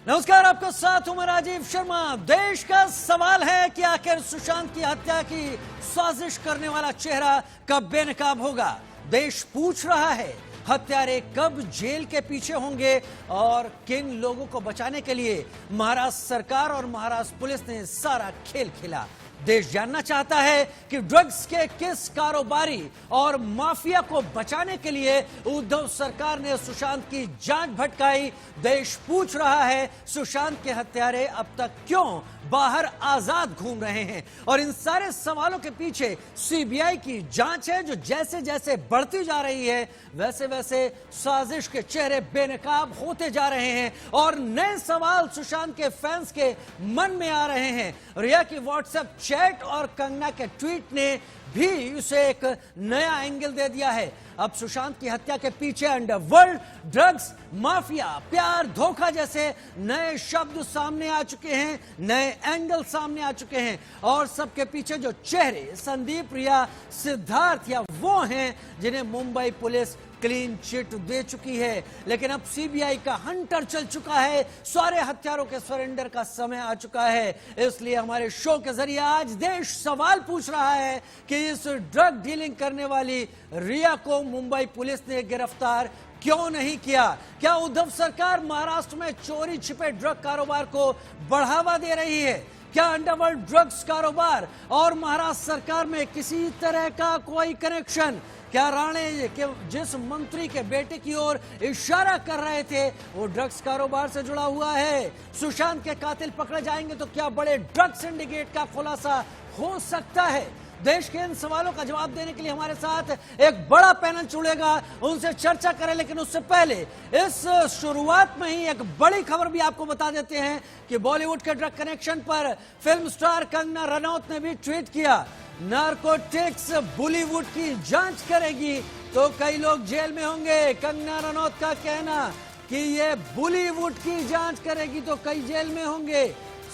नमस्कार, आपका साथ हूं मैं राजीव शर्मा। देश का सवाल है कि आखिर सुशांत की हत्या की साजिश करने वाला चेहरा कब बेनकाब होगा। देश पूछ रहा है हत्यारे कब जेल के पीछे होंगे और किन लोगों को बचाने के लिए महाराष्ट्र सरकार और महाराष्ट्र पुलिस ने सारा खेल खेला। देश जानना चाहता है कि ड्रग्स के किस कारोबारी और माफिया को बचाने के लिए उद्धव सरकार ने सुशांत की जांच भटकाई। देश पूछ रहा है सुशांत के हत्यारे अब तक क्यों बाहर आजाद घूम रहे हैं, और इन सारे सवालों के पीछे सीबीआई की जांच है जो जैसे जैसे बढ़ती जा रही है वैसे वैसे साजिश के चेहरे बेनकाब होते जा रहे हैं और नए सवाल सुशांत के फैंस के मन में आ रहे हैं। रिया की व्हाट्सएप चैट और कंगना के ट्वीट ने भी उसे एक नया एंगल दे दिया है। अब सुशांत की हत्या के पीछे अंडरवर्ल्ड, ड्रग्स, माफिया, प्यार, धोखा जैसे नए शब्द सामने आ चुके हैं, नए एंगल सामने आ चुके हैं और सबके पीछे जो चेहरे संदीप, रिया, सिद्धार्थ या वो हैं जिन्हें मुंबई पुलिस क्लीन चिट दे चुकी है। लेकिन अब सीबीआई का हंटर चल चुका है, सारे हथियारों के सरेंडर का समय आ चुका है। इसलिए हमारे शो के जरिए आज देश सवाल पूछ रहा है कि इस ड्रग डीलिंग करने वाली रिया को मुंबई पुलिस ने गिरफ्तार क्यों नहीं किया। क्या उद्धव सरकार महाराष्ट्र में चोरी छिपे ड्रग कारोबार को बढ़ावा दे रही है? क्या अंडरवर्ल्ड ड्रग्स कारोबार और महाराष्ट्र सरकार में किसी तरह का कोई कनेक्शन? क्या राणे के जिस मंत्री के बेटे की ओर इशारा कर रहे थे वो ड्रग्स कारोबार से जुड़ा हुआ है? सुशांत के कातिल पकड़े जाएंगे तो क्या बड़े ड्रग सिंडिकेट का खुलासा हो सकता है? देश के इन सवालों का जवाब देने के लिए हमारे साथ एक बड़ा पैनल जुड़ेगा, उनसे चर्चा करें। लेकिन उससे पहले इस शुरुआत में ही एक बड़ी खबर भी आपको बता देते हैं कि बॉलीवुड के ड्रग कनेक्शन पर फिल्म स्टार कंगना रनौत ने भी ट्वीट किया। नारकोटिक्स बॉलीवुड की जांच करेगी तो कई लोग जेल में होंगे। कंगना रनौत का कहना कि ये बॉलीवुड की जांच करेगी तो कई जेल में होंगे।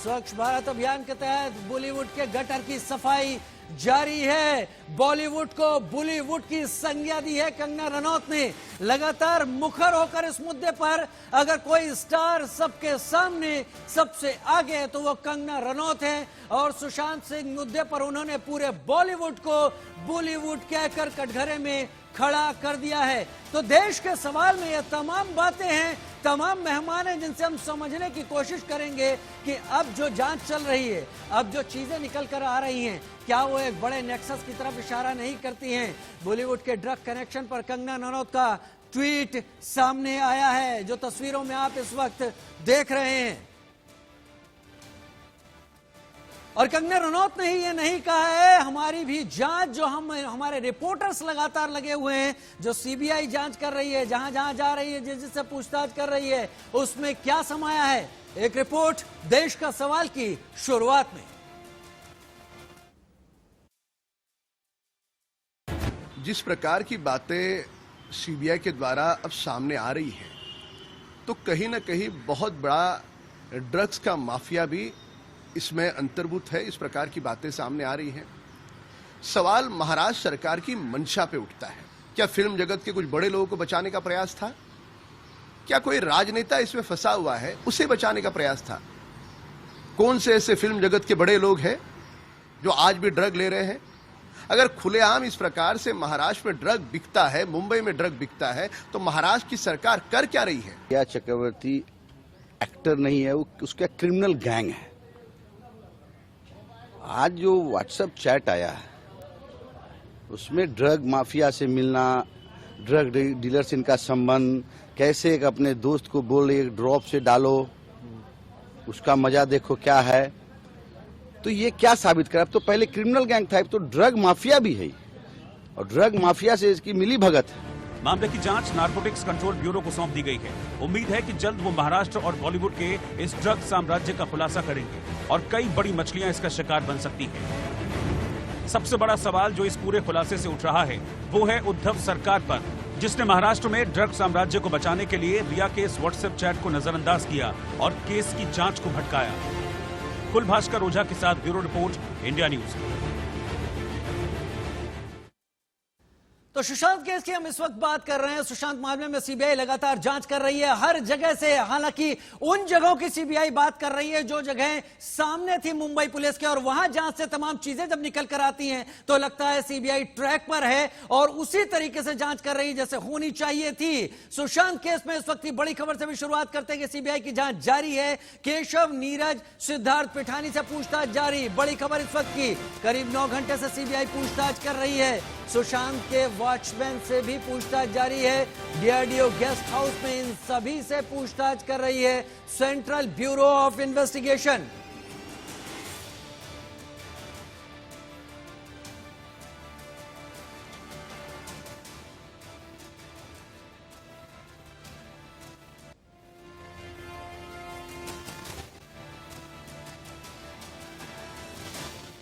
स्वच्छ भारत अभियान के तहत बॉलीवुड के गटर की सफाई जारी है। बॉलीवुड को बॉलीवुड की संज्ञा दी है कंगना रनौत ने। लगातार मुखर होकर इस मुद्दे पर अगर कोई स्टार सबके सामने सबसे आगे है तो वो कंगना रनौत है और सुशांत सिंह मुद्दे पर उन्होंने पूरे बॉलीवुड को बॉलीवुड कहकर कटघरे में खड़ा कर दिया है। तो देश के सवाल में ये तमाम बातें हैं, तमाम मेहमान हैं जिनसे हम समझने की कोशिश करेंगे कि अब जो जांच चल रही है, अब जो चीजें निकल कर आ रही हैं, क्या वो एक बड़े नेक्सस की तरफ इशारा नहीं करती हैं? बॉलीवुड के ड्रग कनेक्शन पर कंगना रनौत का ट्वीट सामने आया है जो तस्वीरों में आप इस वक्त देख रहे हैं। और कंगना रनौत ने ही ये नहीं कहा है, हमारी भी जांच जो हमारे रिपोर्टर्स लगातार लगे हुए हैं, जो सीबीआई जांच कर रही है, जहां जहां जा रही है, जिससे पूछताछ कर रही है, उसमें क्या समाया है। एक रिपोर्ट देश का सवाल की शुरुआत में। जिस प्रकार की बातें सीबीआई के द्वारा अब सामने आ रही हैं, तो कहीं ना कहीं बहुत बड़ा ड्रग्स का माफिया भी इसमें अंतर्भूत है। इस प्रकार की बातें सामने आ रही हैं। सवाल महाराष्ट्र सरकार की मंशा पे उठता है। क्या फिल्म जगत के कुछ बड़े लोगों को बचाने का प्रयास था? क्या कोई राजनेता इसमें फंसा हुआ है, उसे बचाने का प्रयास था? कौन से ऐसे फिल्म जगत के बड़े लोग हैं जो आज भी ड्रग ले रहे हैं? अगर खुलेआम इस प्रकार से महाराष्ट्र में ड्रग बिकता है, मुंबई में ड्रग बिकता है, तो महाराष्ट्र की सरकार कर क्या रही है? रिया चक्रवर्ती एक्टर नहीं है, वो उसका क्रिमिनल गैंग है। आज जो व्हाट्सएप चैट आया है उसमें ड्रग माफिया से मिलना, ड्रग डीलर से इनका संबंध, कैसे एक अपने दोस्त को बोल एक ड्रॉप से डालो, उसका मजा देखो क्या है। तो ये क्या साबित कर, अब तो पहले क्रिमिनल गैंग था, अब तो ड्रग माफिया भी है और ड्रग माफिया से इसकी मिली भगत है। मामले की जांच नारकोटिक्स कंट्रोल ब्यूरो को सौंप दी गई है। उम्मीद है कि जल्द वो महाराष्ट्र और बॉलीवुड के इस ड्रग साम्राज्य का खुलासा करेंगे और कई बड़ी मछलियां इसका शिकार बन सकती हैं। सबसे बड़ा सवाल जो इस पूरे खुलासे से उठ रहा है वो है उद्धव सरकार पर, जिसने महाराष्ट्र में ड्रग साम्राज्य को बचाने के लिए रिया के इस व्हाट्सएप चैट को नजरअंदाज किया और केस की जांच को भटकाया। कुल भास्कर ओझा के साथ ब्यूरो रिपोर्ट, इंडिया न्यूज। तो सुशांत केस की हम इस वक्त बात कर रहे हैं। सुशांत मामले में सीबीआई लगातार जांच कर रही है हर जगह से। हालांकि उन जगहों की सीबीआई बात कर रही है जो जगह सामने थी मुंबई पुलिस के, और वहां जांच से तमाम चीजें जब निकल कर आती हैं तो लगता है सीबीआई ट्रैक पर है और उसी तरीके से जांच कर रही है जैसे होनी चाहिए थी। सुशांत केस में इस वक्त की बड़ी खबर से भी शुरुआत करते हैं कि सीबीआई की जांच जारी है। केशव, नीरज, सिद्धार्थ पिठानी से पूछताछ जारी। बड़ी खबर इस वक्त की, करीब 9 घंटे से सीबीआई पूछताछ कर रही है। सुशांत के वॉचमैन से भी पूछताछ जारी है। डीआरडीओ गेस्ट हाउस में इन सभी से पूछताछ कर रही है सेंट्रल ब्यूरो ऑफ इन्वेस्टिगेशन।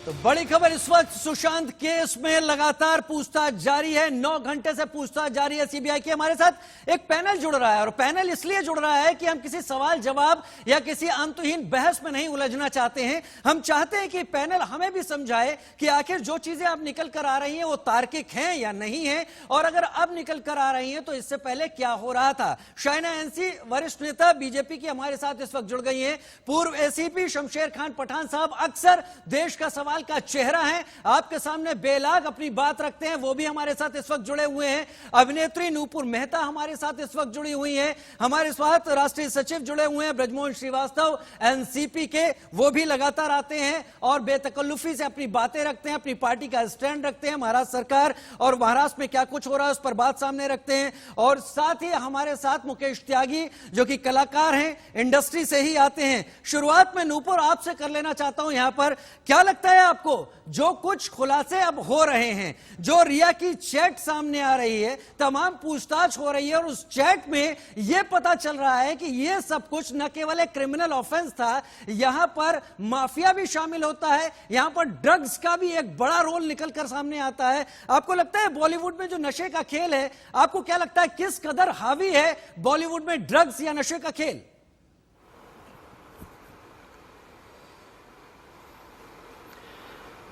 तो बड़ी खबर इस वक्त, सुशांत केस में लगातार पूछताछ जारी है। 9 घंटे से पूछताछ जारी है सीबीआई की। हमारे साथ एक पैनल जुड़ रहा है और पैनल इसलिए जुड़ रहा है कि हम किसी सवाल जवाब या किसी अंतहीन बहस में नहीं उलझना चाहते हैं। हम चाहते हैं कि पैनल हमें भी समझाए कि आखिर जो चीजें अब निकल कर आ रही हैं वो तार्किक हैं या नहीं है, और अगर अब निकल कर आ रही हैं तो इससे पहले क्या हो रहा था। शाइना एनसी वरिष्ठ नेता बीजेपी की हमारे साथ इस वक्त जुड़ गई हैं। पूर्व एसीपी शमशेर खान पठान साहब अक्सर देश का सवाल का चेहरा है, आपके सामने बेलाग अपनी बात रखते हैं, वो भी हमारे साथ इस वक्त जुड़े हुए हैं। अभिनेत्री नूपुर मेहता हमारे साथ इस वक्त जुड़ी हुई हैं। हमारे साथ राष्ट्रीय सचिव जुड़े हुए हैं ब्रजमोहन श्रीवास्तव एनसीपी के, वो भी लगातार आते हैं और बेतकल्लुफी से अपनी बातें रखते हैं, अपनी पार्टी का स्टैंड रखते हैं। महाराष्ट्र सरकार और महाराष्ट्र में क्या कुछ हो रहा है उस पर बात सामने रखते हैं। और साथ ही हमारे साथ मुकेश त्यागी जो कि कलाकार हैं, इंडस्ट्री से ही आते हैं। शुरुआत में नूपुर आपसे कर लेना चाहता हूं, यहां पर क्या लगता है आपको जो कुछ खुलासे अब हो रहे हैं, जो रिया की चैट सामने आ रही है, तमाम पूछताछ हो रही है और उस चैट में यह पता चल रहा है कि यह सब कुछ न केवल एक क्रिमिनल ऑफेंस था, यहां पर माफिया भी शामिल होता है, यहां पर ड्रग्स का भी एक बड़ा रोल निकलकर सामने आता है। आपको लगता है बॉलीवुड में जो नशे का खेल है, आपको क्या लगता है किस कदर हावी है बॉलीवुड में ड्रग्स या नशे का खेल?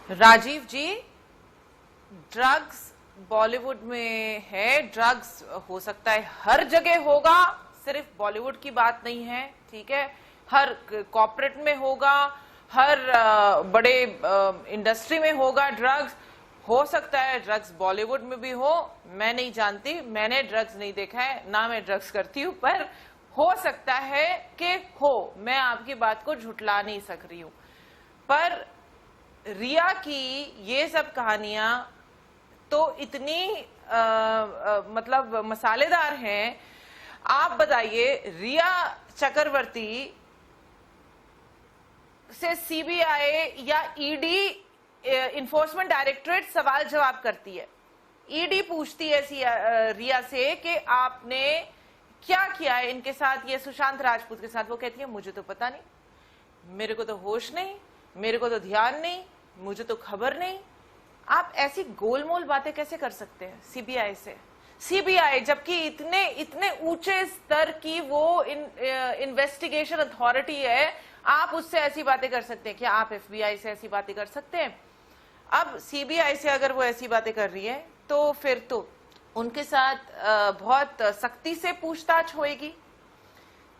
राजीव जी, ड्रग्स बॉलीवुड में है, ड्रग्स हो सकता है हर जगह होगा, सिर्फ बॉलीवुड की बात नहीं है, ठीक है, हर कॉर्पोरेट में होगा, हर बड़े इंडस्ट्री में होगा। ड्रग्स हो सकता है ड्रग्स बॉलीवुड में भी हो, मैं नहीं जानती, मैंने ड्रग्स नहीं देखा है, ना मैं ड्रग्स करती हूं, पर हो सकता है कि हो, मैं आपकी बात को झुठला नहीं सक रही हूं। पर रिया की ये सब कहानियां तो इतनी मतलब मसालेदार हैं। आप बताइए, रिया चक्रवर्ती से सीबीआई या ईडी इन्फोर्समेंट डायरेक्टरेट सवाल जवाब करती है। ईडी पूछती है रिया से कि आपने क्या किया है इनके साथ, ये सुशांत राजपूत के साथ। वो कहती है मुझे तो पता नहीं, मेरे को तो होश नहीं, मेरे को तो ध्यान नहीं, मुझे तो खबर नहीं। आप ऐसी गोलमोल बातें कैसे कर सकते हैं सीबीआई से? सीबीआई जबकि इतने ऊंचे स्तर की वो इन्वेस्टिगेशन अथॉरिटी है, आप उससे ऐसी बातें कर सकते हैं? क्या आप एफबीआई से ऐसी बातें कर सकते हैं? अब सीबीआई से अगर वो ऐसी बातें कर रही है तो फिर तो उनके साथ बहुत सख्ती से पूछताछ होएगी,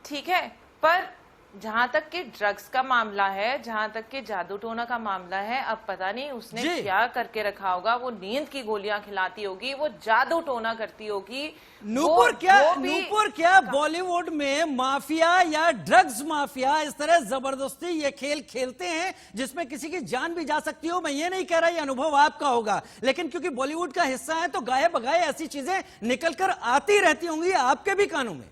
ठीक है। पर जहां तक कि ड्रग्स का मामला है, जहां तक कि जादू टोना का मामला है, अब पता नहीं उसने क्या करके रखा होगा। वो नींद की गोलियां खिलाती होगी, वो जादू टोना करती होगी। नूपुर क्या बॉलीवुड में माफिया या ड्रग्स माफिया इस तरह जबरदस्ती ये खेल खेलते हैं जिसमें किसी की जान भी जा सकती हो? मैं ये नहीं कह रहा ये अनुभव आपका होगा, लेकिन क्योंकि बॉलीवुड का हिस्सा है तो गाये बगाए ऐसी चीजें निकलकर आती रहती होंगी आपके भी कानों में।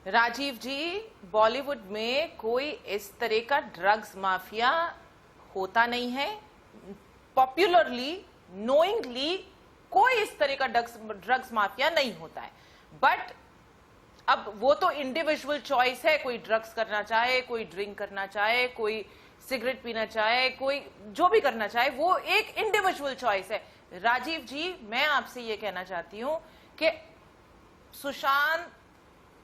राजीव जी, बॉलीवुड में कोई इस तरह का ड्रग्स माफिया होता नहीं है। पॉपुलरली, नोइंगली कोई इस तरह का ड्रग्स माफिया नहीं होता है। बट अब वो तो इंडिविजुअल चॉइस है, कोई ड्रग्स करना चाहे, कोई ड्रिंक करना चाहे, कोई सिगरेट पीना चाहे, कोई जो भी करना चाहे, वो एक इंडिविजुअल चॉइस है। राजीव जी, मैं आपसे ये कहना चाहती हूं कि सुशांत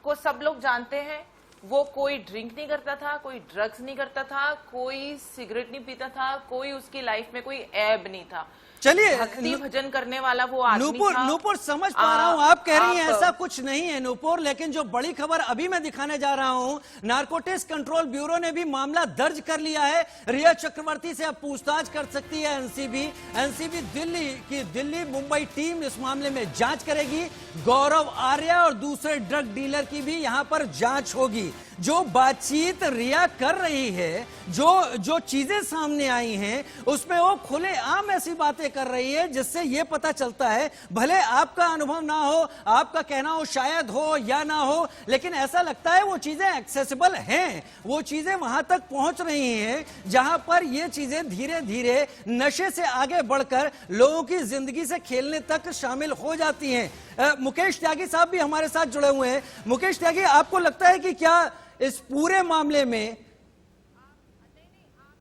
को सब लोग जानते हैं, वो कोई ड्रिंक नहीं करता था, कोई ड्रग्स नहीं करता था, कोई सिगरेट नहीं पीता था, कोई उसकी लाइफ में कोई ऐब नहीं था। चलिए, भक्ति भजन करने वाला वो आदमी था। नूपुर समझ पा रहा हूं आप कह रही हैं ऐसा कुछ नहीं है नूपुर, लेकिन जो बड़ी खबर अभी मैं दिखाने जा रहा हूं, नारकोटिक्स कंट्रोल ब्यूरो ने भी मामला दर्ज कर लिया है। रिया चक्रवर्ती से अब पूछताछ कर सकती है एनसीबी दिल्ली मुंबई टीम इस मामले में जांच करेगी। गौरव आर्या और दूसरे ड्रग डीलर की भी यहां पर जांच होगी। जो बातचीत रिया कर रही है, जो चीजें सामने आई हैं, उसमें वो खुलेआम ऐसी बातें कर रही है जिससे ये पता चलता है, भले आपका अनुभव ना हो, आपका कहना हो शायद हो या ना हो, लेकिन ऐसा लगता है वो चीजें एक्सेसिबल हैं, वो चीजें वहां तक पहुंच रही हैं जहां पर ये चीजें धीरे धीरे नशे से आगे बढ़कर लोगों की जिंदगी से खेलने तक शामिल हो जाती हैं। मुकेश त्यागी साहब भी हमारे साथ जुड़े हुए हैं। मुकेश त्यागी, आपको लगता है कि क्या इस पूरे मामले में,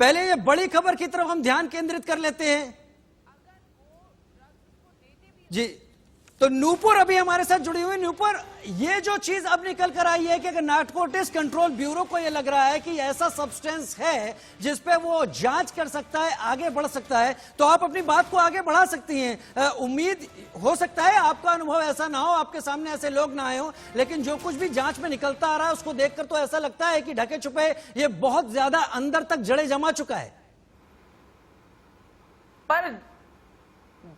पहले ये बड़ी खबर की तरफ हम ध्यान केंद्रित कर लेते हैं जी, तो नूपुर अभी हमारे साथ जुड़ी हुई। नूपुर, ये जो चीज अब निकल कर आई है कि अगर नारकोटिक्स कंट्रोल ब्यूरो को ये लग रहा है कि ऐसा सब्सटेंस है जिस पे वो जांच कर सकता है, आगे बढ़ सकता है, तो आप अपनी बात को आगे बढ़ा सकती हैं। उम्मीद हो सकता है आपका अनुभव ऐसा ना हो, आपके सामने ऐसे लोग ना आए हो, लेकिन जो कुछ भी जांच में निकलता आ रहा है उसको देखकर तो ऐसा लगता है कि ढके छुपे ये बहुत ज्यादा अंदर तक जड़े जमा चुका है। पर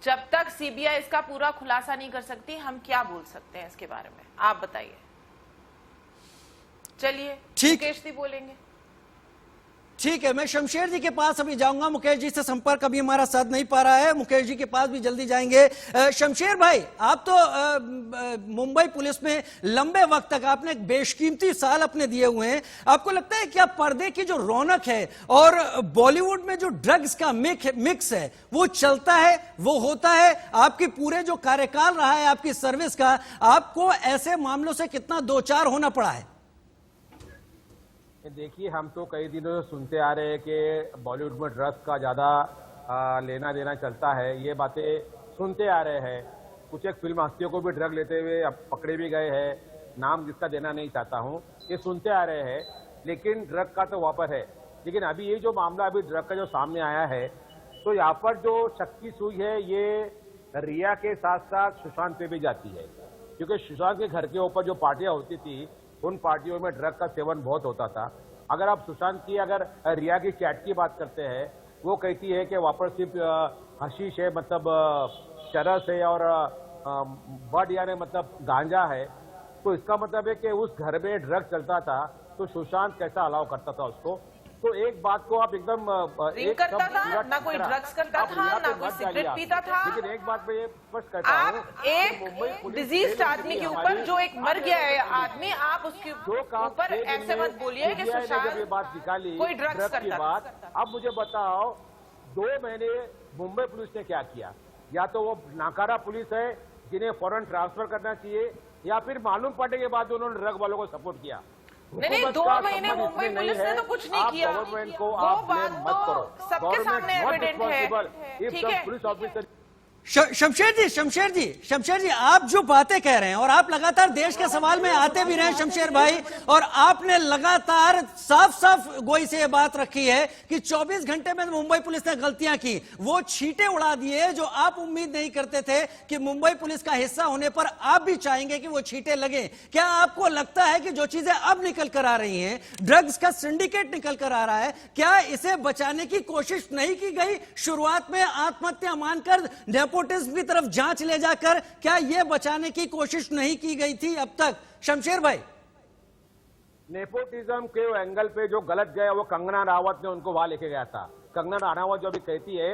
जब तक सीबीआई इसका पूरा खुलासा नहीं कर सकती, हम क्या बोल सकते हैं इसके बारे में, आप बताइए। चलिए, मुकेश जी बोलेंगे। ठीक है, मैं शमशेर जी के पास अभी जाऊंगा। मुकेश जी से संपर्क अभी हमारा साथ नहीं पा रहा है, मुकेश जी के पास भी जल्दी जाएंगे। शमशेर भाई, आप तो मुंबई पुलिस में लंबे वक्त तक आपने एक बेशकीमती साल अपने दिए हुए हैं। आपको लगता है क्या पर्दे की जो रौनक है और बॉलीवुड में जो ड्रग्स का मिक्स है वो चलता है, वो होता है? आपकी पूरे जो कार्यकाल रहा है आपकी सर्विस का, आपको ऐसे मामलों से कितना दो चार होना पड़ा है? देखिए, हम तो कई दिनों से सुनते आ रहे हैं कि बॉलीवुड में ड्रग्स का ज़्यादा लेना देना चलता है। ये बातें सुनते आ रहे हैं। कुछ एक फिल्म हस्तियों को भी ड्रग लेते हुए अब पकड़े भी गए हैं, नाम जिसका देना नहीं चाहता हूँ। ये सुनते आ रहे हैं, लेकिन ड्रग का तो वापर है। लेकिन अभी ये जो मामला अभी ड्रग का जो सामने आया है, तो यहाँ पर जो शक की सुई है ये रिया के साथ साथ सुशांत पे भी जाती है, क्योंकि सुशांत के घर के ऊपर जो पार्टियाँ होती थी उन पार्टियों में ड्रग का सेवन बहुत होता था। अगर आप सुशांत की, अगर रिया की चैट की बात करते हैं, वो कहती है कि वहाँ पर सिर्फ हशीश है, मतलब चरस है, और बड यानी मतलब गांजा है। तो इसका मतलब है कि उस घर में ड्रग चलता था, तो सुशांत कैसा अलाउ करता था उसको? तो एक बात को आप एकदम ड्रिंक करता था, ना कोई ड्रग्स करता था, ना कोई सिगरेट पीता था। लेकिन एक बात मैं ये स्पष्ट कहता हूं, आप एक डिजीज्ड आदमी के ऊपर, जो एक मर गया है आदमी, आप उसके ऊपर ऐसे मत बोलिए कि सुशांत ये बात निकाली कोई ड्रग्स करता था। अब मुझे बताओ, 2 महीने मुंबई पुलिस ने क्या किया? या तो वो नाकारा पुलिस है जिन्हें फौरन ट्रांसफर करना चाहिए, या फिर मालूम पड़ने के बाद उन्होंने ड्रग वालों को सपोर्ट किया। नहीं, 2 महीने मुंबई पुलिस ने तो कुछ नहीं किया। गवर्नमेंट को वो आप बात ब्लेम मत करो, सबके सामने एविडेंट है, ठीक है? पुलिस ऑफिसर शमशेर जी, आप जो बातें कह रहे हैं और आप लगातार देश के सवाल में आते भी रहे शमशेर भाई, और आपने लगातार साफ गोई से ये बात रखी है कि 24 घंटे में मुंबई पुलिस ने गलतियां की, वो छींटे उड़ा दिए जो आप उम्मीद नहीं करते थे कि मुंबई पुलिस का हिस्सा होने पर आप भी चाहेंगे कि वो छींटे लगे। क्या आपको लगता है कि जो चीजें अब निकल कर आ रही हैं, ड्रग्स का सिंडिकेट निकल कर आ रहा है, क्या इसे बचाने की कोशिश नहीं की गई? शुरुआत में आत्महत्या मानकर नेपोटिज्म की तरफ जांच ले जाकर क्या यह बचाने की कोशिश नहीं की गई थी अब तक? शमशेर भाई, नेपोटिज्म के एंगल पे जो गलत गया वो कंगना रावत ने उनको वहां लेके गया था। कंगना रावत जो भी कहती है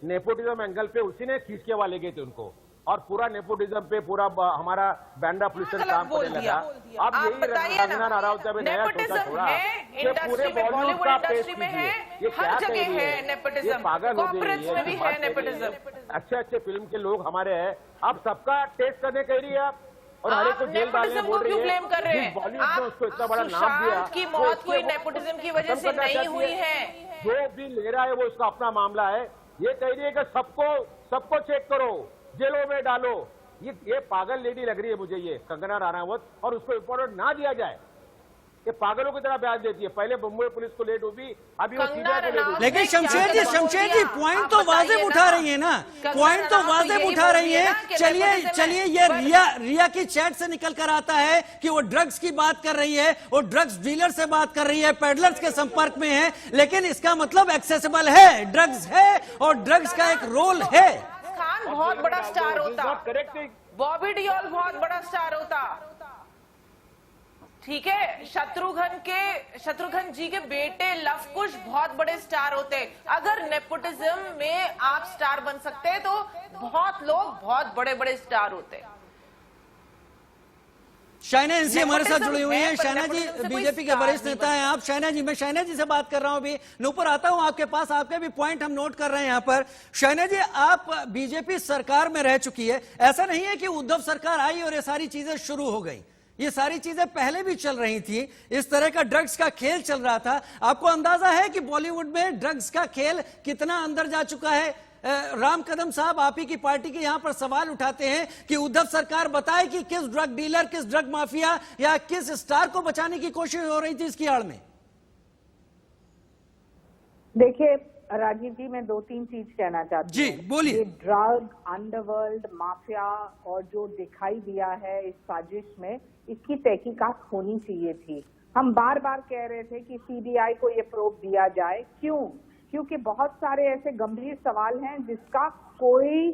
नेपोटिज्म एंगल पे उसी ने खींच के वहां ले गए थे उनको, और पूरा नेपोटिज्म पे पूरा हमारा बैंड्रा पुलिस काम करने लगा। अब यही कंगना रावत जब नया सोचा छोड़ा कि पूरे बॉलीवुड का पेश कीजिए, ये क्या कह रही है? ये पागल हो गई है। अच्छे फिल्म के लोग हमारे हैं, आप सबका टेस्ट करने कह रही है आप, और हर एक को जेल डालने बोल रही है। बॉलीवुड ने उसको इतना बड़ा नाम दिया की मौत कोई नेपोटिज्म की वजह से नहीं हुई है। जो भी ले रहा है वो उसका अपना मामला है। ये कह रही है कि सबको चेक करो, जेलों में डालो। ये पागल लेडी लग रही है मुझे ये कंगना राणावत, और उसको इम्पोर्टेंट ना दिया जाए। ये पागलों की तरह बयान देती है। पहले मुंबई पुलिस को लेट हुई, अभी वो कंगना सीबीआई को लेट रनौत हुई। लेकिन शमशेर जी पॉइंट तो वाजिब उठा रही है ना, पॉइंट तो वाजिब उठा रही है। चलिए ये रिया की चैट से निकल कर आता है कि वो ड्रग्स की बात कर रही है, वो ड्रग्स डीलर से बात कर रही है, पेडलर्स के संपर्क में है, लेकिन इसका मतलब एक्सेसिबल है, ड्रग्स है और ड्रग्स का एक रोल है। खान बहुत बड़ा स्टार होता, करेक्ट। बॉबी डियोल बहुत बड़ा स्टार होता, ठीक है, शत्रुघ्न जी के बेटे लव कुश बहुत बड़े स्टार होते। अगर नेपोटिज्म में आप स्टार बन सकते तो बहुत लोग बहुत बड़े बड़े स्टार होते। शाइना एनसी हमारे साथ जुड़ी हुई है। नेपोटिज्म शाइना जी नेपोटिज्म से कोई बीजेपी के स्टार वरिष्ठ नहीं नेता हैं आप। शाइना जी, मैं शाइना जी से बात कर रहा हूं अभी। नूपुर आता हूं आपके पास, आपके भी पॉइंट हम नोट कर रहे हैं यहां पर। शाइना जी, आप बीजेपी सरकार में रह चुकी है, ऐसा नहीं है कि उद्धव सरकार आई और ये सारी चीजें शुरू हो गई, ये सारी चीजें पहले भी चल रही थी, इस तरह का ड्रग्स का खेल चल रहा था। आपको अंदाजा है कि बॉलीवुड में ड्रग्स का खेल कितना अंदर जा चुका है? राम कदम साहब, आप ही की पार्टी के यहां पर सवाल उठाते हैं कि उद्धव सरकार बताए कि किस ड्रग डीलर, किस ड्रग माफिया या किस स्टार को बचाने की कोशिश हो रही थी इसकी आड़ में। देखिए राजीव जी, मैं 2-3 चीज कहना चाहती हूँ। जी बोलिए। ये ड्रग, अंडरवर्ल्ड, माफिया और जो दिखाई दिया है इस साजिश में, इसकी तहकीकात होनी चाहिए थी। हम बार बार कह रहे थे कि सीबीआई को ये प्रोब दिया जाए। क्यों? क्योंकि बहुत सारे ऐसे गंभीर सवाल हैं जिसका कोई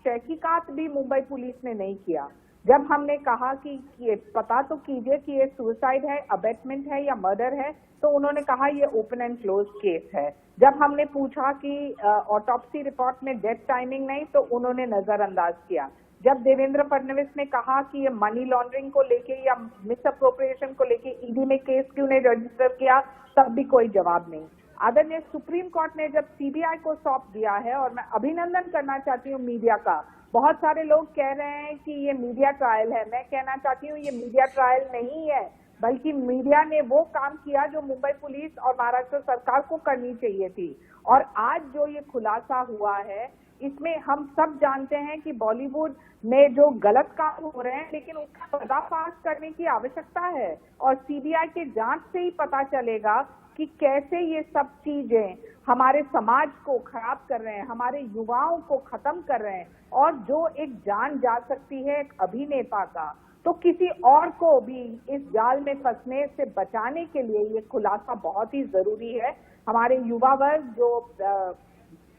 तहकीकात भी मुंबई पुलिस ने नहीं किया। जब हमने कहा कि ये पता तो कीजिए कि ये सुसाइड है, अबेटमेंट है या मर्डर है, तो उन्होंने कहा ये ओपन एंड क्लोज केस है। जब हमने पूछा कि ऑटोप्सी रिपोर्ट में डेथ टाइमिंग नहीं, तो उन्होंने नजरअंदाज किया। जब देवेंद्र फडणवीस ने कहा कि ये मनी लॉन्ड्रिंग को लेके या मिस अप्रोप्रिएशन को लेके ईडी में केस क्यों नहीं रजिस्टर किया, तब भी कोई जवाब नहीं। आदरणीय सुप्रीम कोर्ट ने जब सीबीआई को सौंप दिया है, और मैं अभिनंदन करना चाहती हूँ मीडिया का। बहुत सारे लोग कह रहे हैं कि ये मीडिया ट्रायल है, मैं कहना चाहती हूँ ये मीडिया ट्रायल नहीं है, बल्कि मीडिया ने वो काम किया जो मुंबई पुलिस और महाराष्ट्र सरकार को करनी चाहिए थी। और आज जो ये खुलासा हुआ है, इसमें हम सब जानते हैं कि बॉलीवुड में जो गलत काम हो रहे हैं, लेकिन उसका पर्दाफाश करने की आवश्यकता है। और सीबीआई के जांच से ही पता चलेगा कि कैसे ये सब चीजें हमारे समाज को खराब कर रहे हैं, हमारे युवाओं को खत्म कर रहे हैं। और जो एक जान जा सकती है एक अभिनेता का, तो किसी और को भी इस जाल में फंसने से बचाने के लिए ये खुलासा बहुत ही जरूरी है। हमारे युवा वर्ग जो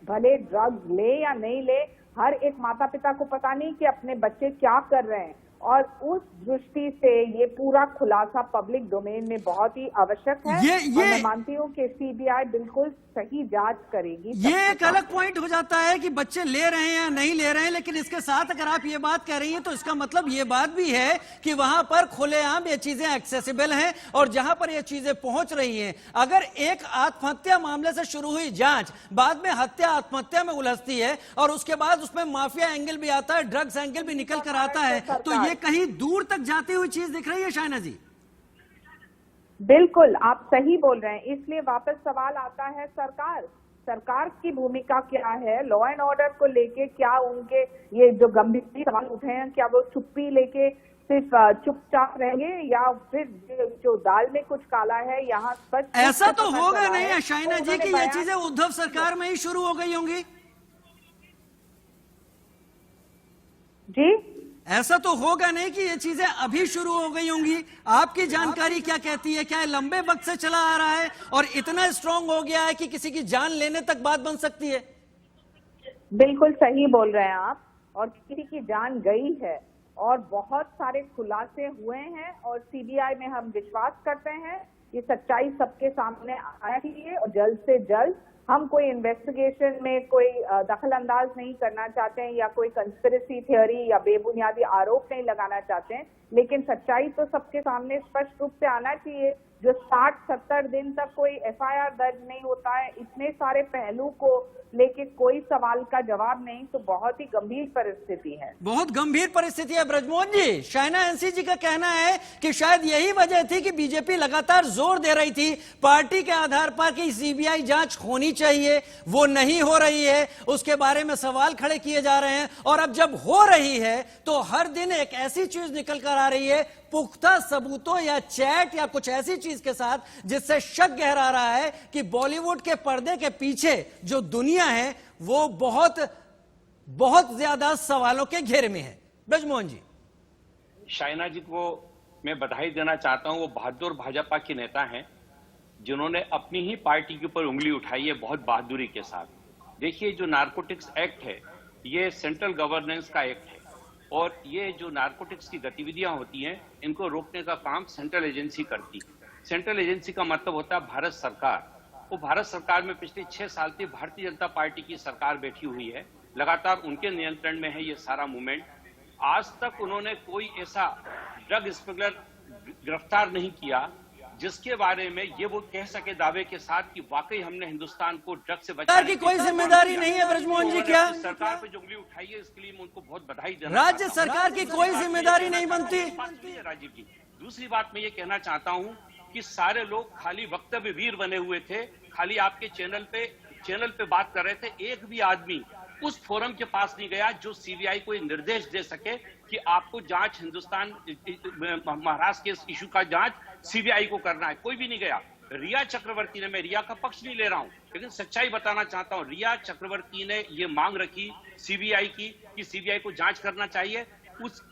भले ड्रग्स ले या नहीं ले, हर एक माता पिता को पता नहीं कि अपने बच्चे क्या कर रहे हैं, और उस दृष्टि से ये पूरा खुलासा पब्लिक डोमेन में बहुत ही आवश्यक है। और मैं मानती हूँ कि सीबीआई बिल्कुल सही जांच करेगी। ये एक अलग पॉइंट हो जाता है कि बच्चे ले रहे हैं या नहीं ले रहे हैं, लेकिन इसके साथ अगर आप ये बात कह रही हैं तो इसका मतलब ये बात भी है कि वहां पर खुलेआम ये चीजें एक्सेसिबल हैं, और जहां पर ये चीजें पहुंच रही हैं, अगर एक आत्महत्या मामले से शुरू हुई जांच बाद में हत्या आत्महत्या में उलझती है, और उसके बाद उसमें माफिया एंगल भी आता है, ड्रग्स एंगल भी निकल कर आता है, तो ये कहीं दूर तक जाती हुई चीज दिख रही है। शाइना जी बिल्कुल आप सही बोल रहे हैं। इसलिए वापस सवाल आता है सरकार की भूमिका क्या है, लॉ एंड ऑर्डर को लेके क्या उनके ये जो गंभीर सवाल उठे हैं, क्या वो चुप्पी लेके सिर्फ चुपचाप रहेंगे, या फिर जो दाल में कुछ काला है यहाँ स्पष्ट। ऐसा तो होगा नहीं है शाइना जी कि ये चीजें उद्धव सरकार में ही शुरू हो गई होंगी। जी ऐसा तो होगा नहीं कि ये चीजें अभी शुरू हो गई होंगी। आपकी जानकारी क्या कहती है? क्या लंबे वक्त से चला आ रहा है और इतना स्ट्रांग हो गया है कि किसी की जान लेने तक बात बन सकती है? बिल्कुल सही बोल रहे हैं आप, और किसी की जान गई है और बहुत सारे खुलासे हुए हैं, और सीबीआई में हम विश्वास करते हैं ये सच्चाई सबके सामने आना चाहिए, और जल्द से जल्द। हम कोई इन्वेस्टिगेशन में कोई दखल अंदाज नहीं करना चाहते हैं, या कोई कंस्पिरेसी थियोरी या बेबुनियादी आरोप नहीं लगाना चाहते हैं, लेकिन सच्चाई तो सबके सामने स्पष्ट रूप से आना चाहिए। जो 60-70 दिन तक कोई एफआईआर दर्ज नहीं होता है, इतने सारे पहलू को लेके कोई सवाल का जवाब नहीं, तो बहुत ही गंभीर परिस्थिति है। बहुत गंभीर परिस्थिति है। ब्रजमोहन जी, शाइना एनसी जी का कहना है कि शायद यही वजह थी कि बीजेपी लगातार जोर दे रही थी पार्टी के आधार पर कि सीबीआई जांच होनी चाहिए, वो नहीं हो रही है, उसके बारे में सवाल खड़े किए जा रहे हैं, और अब जब हो रही है तो हर दिन एक ऐसी चीज निकल कर आ रही है पुख्ता सबूतों या चैट या कुछ ऐसी चीज के साथ जिससे शक गहरा रहा है कि बॉलीवुड के पर्दे के पीछे जो दुनिया है वो बहुत बहुत ज्यादा सवालों के घेरे में है। ब्रजमोहन जी, शाइना जी को मैं बधाई देना चाहता हूं। वो बहादुर भाजपा के नेता हैं जिन्होंने अपनी ही पार्टी के ऊपर उंगली उठाई है बहुत बहादुरी के साथ। देखिए, जो नारकोटिक्स एक्ट है ये सेंट्रल गवर्नेंस का एक्ट है और ये जो नारकोटिक्स की गतिविधियां होती हैं इनको रोकने का काम सेंट्रल एजेंसी करती है। सेंट्रल एजेंसी का मतलब होता है भारत सरकार। वो भारत सरकार में पिछले 6 साल से भारतीय जनता पार्टी की सरकार बैठी हुई है, लगातार उनके नियंत्रण में है ये सारा मूवमेंट। आज तक उन्होंने कोई ऐसा ड्रग स्मगलर गिरफ्तार नहीं किया जिसके बारे में ये वो कह सके दावे के साथ कि वाकई हमने हिंदुस्तान को ड्रग से बचाने की कोई जिम्मेदारी नहीं है। ब्रजमोहन जी, क्या सरकार पे जो उंगली उठाई है इसके लिए मैं उनको बहुत बधाई देना राज्य सरकार की कोई जिम्मेदारी नहीं बनती? राजीव जी, दूसरी बात मैं ये कहना चाहता हूँ कि सारे लोग खाली वक्तव्य वीर बने हुए थे, खाली आपके चैनल पे बात कर रहे थे। एक भी आदमी उस फोरम के पास नहीं गया जो सीबीआई को निर्देश दे सके कि आपको जांच हिंदुस्तान महाराष्ट्र के इस इशू का जांच सीबीआई को करना है। कोई भी नहीं गया। रिया चक्रवर्ती ने, मैं रिया का पक्ष नहीं ले रहा हूं लेकिन सच्चाई बताना चाहता हूं, रिया चक्रवर्ती ने ये मांग रखी सीबीआई की कि सीबीआई को जांच करना चाहिए।